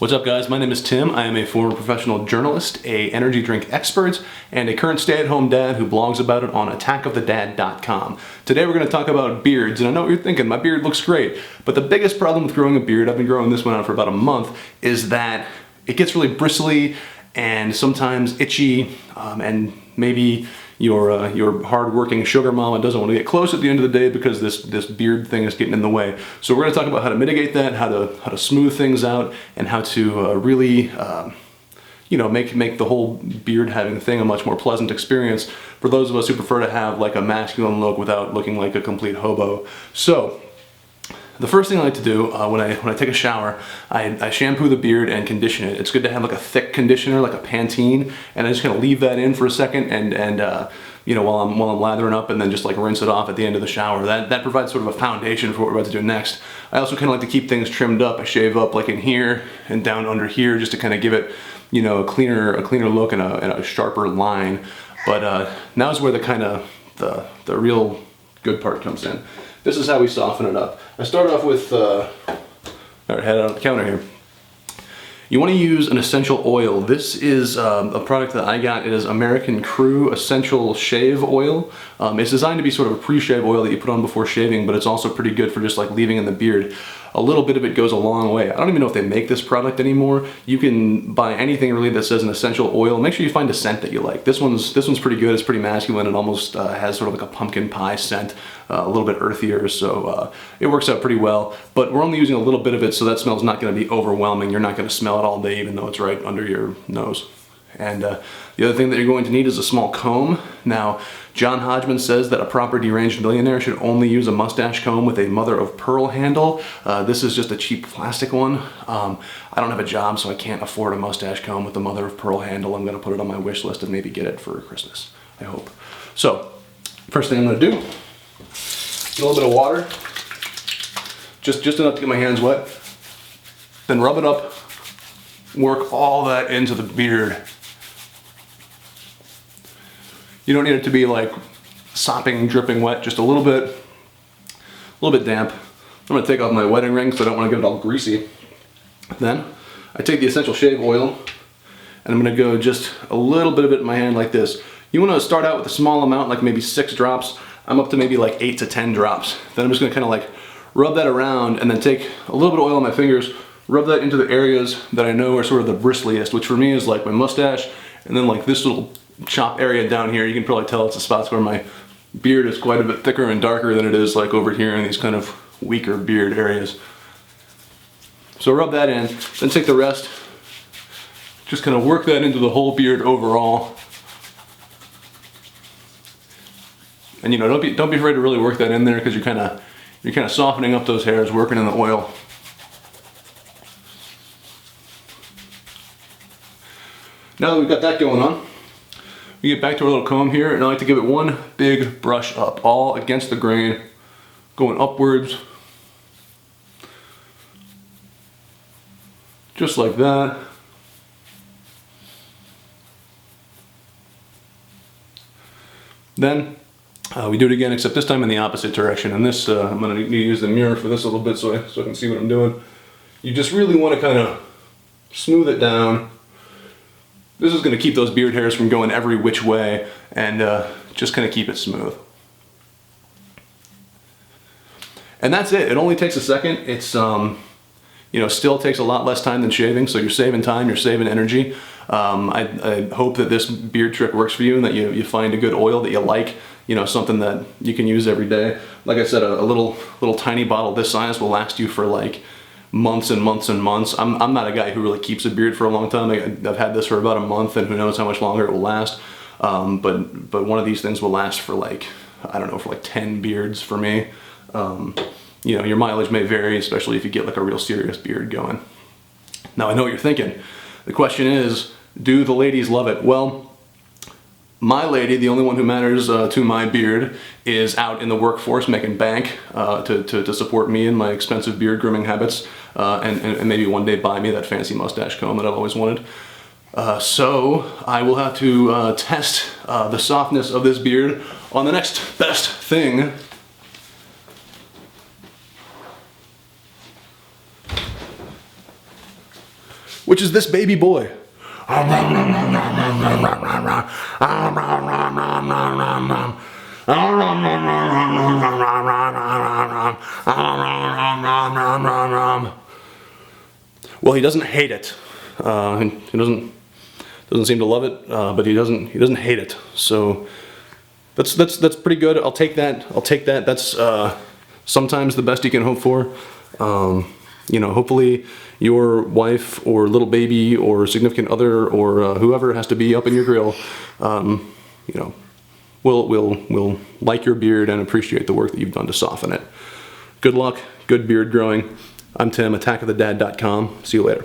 What's up, guys? My name is Tim. I am a former professional journalist, a energy drink expert, and a current stay-at-home dad who blogs about it on attackofthedad.com. Today we're going to talk about beards, and I know what you're thinking, my beard looks great, but the biggest problem with growing a beard, I've been growing this one out for about a month, is that it gets really bristly and sometimes itchy, and maybe your hard-working sugar mama doesn't want to get close at the end of the day because this beard thing is getting in the way. So we're going to talk about how to mitigate that, how to smooth things out, and how to really make the whole beard having thing a much more pleasant experience for those of us who prefer to have like a masculine look without looking like a complete hobo. So the first thing I like to do when I take a shower, I shampoo the beard and condition it. It's good to have like a thick conditioner, like a Pantene, and I just kind of leave that in for a second and while I'm lathering up, and then just like rinse it off at the end of the shower. That provides sort of a foundation for what we're about to do next. I also kind of like to keep things trimmed up. I shave up like in here and down under here just to kind of give it a cleaner look and a sharper line. But now is where the real good part comes in. This is how we soften it up. I start off with, head out on the counter here. You want to use an essential oil. This is a product that I got. It is American Crew Essential Shave Oil. It's designed to be sort of a pre-shave oil that you put on before shaving, but it's also pretty good for just like leaving in the beard. A little bit of it goes a long way. I don't even know if they make this product anymore. You can buy anything really that says an essential oil. Make sure you find a scent that you like. This one's pretty good. It's pretty masculine. It almost has sort of like a pumpkin pie scent, a little bit earthier, so it works out pretty well. But we're only using a little bit of it, so that smell's not going to be overwhelming. You're not going to smell it all day, even though it's right under your nose. And the other thing that you're going to need is a small comb. Now, John Hodgman says that a proper deranged millionaire should only use a mustache comb with a mother of pearl handle. This is just a cheap plastic one. I don't have a job, so I can't afford a mustache comb with the mother of pearl handle. I'm going to put it on my wish list and maybe get it for Christmas, I hope. So, first thing I'm going to do, get a little bit of water, just enough to get my hands wet, then rub it up, work all that into the beard. You don't need it to be like sopping, dripping wet, just a little bit damp. I'm gonna take off my wedding ring because I don't want to get it all greasy. Then I take the essential shave oil and I'm gonna go just a little bit of it in my hand like this. You wanna start out with a small amount, like maybe 6 drops. I'm up to maybe like 8 to 10 drops. Then I'm just gonna kind of like rub that around and then take a little bit of oil on my fingers, rub that into the areas that I know are sort of the bristliest, which for me is like my mustache, and then like this little chop area down here. You can probably tell it's the spots where my beard is quite a bit thicker and darker than it is like over here in these kind of weaker beard areas. So rub that in, then take the rest, just kind of work that into the whole beard overall. And don't be afraid to really work that in there, because you're kind of softening up those hairs, working in the oil. Now that we've got that going on, we get back to our little comb here, and I like to give it one big brush up, all against the grain, going upwards, just like that. Then we do it again, except this time in the opposite direction. And this, I'm going to need to use the mirror for this a little bit so I can see what I'm doing. You just really want to kind of smooth it down. This is going to keep those beard hairs from going every which way, and just kind of keep it smooth. And that's it. It only takes a second. It's still takes a lot less time than shaving, so you're saving time, you're saving energy. I hope that this beard trick works for you, and that you find a good oil that you like, something that you can use every day. Like I said, a little tiny bottle this size will last you for like months and months and months. I'm not a guy who really keeps a beard for a long time. I've had this for about a month, and who knows how much longer it will last. But one of these things will last for like, I don't know, for like 10 beards for me. Your mileage may vary, especially if you get like a real serious beard going. Now I know what you're thinking. The question is, do the ladies love it? Well, my lady, the only one who matters to my beard, is out in the workforce making bank to support me and my expensive beard grooming habits, and maybe one day buy me that fancy mustache comb that I've always wanted. So I will have to test the softness of this beard on the next best thing. which is this baby boy. Well, he doesn't hate it. He doesn't seem to love it, but he doesn't hate it. So that's pretty good. I'll take that. That's sometimes the best you can hope for. You know, hopefully your wife or little baby or significant other or whoever has to be up in your grill, you know, will like your beard and appreciate the work that you've done to soften it. Good luck, good beard growing. I'm Tim, attackofthedad.com. See you later.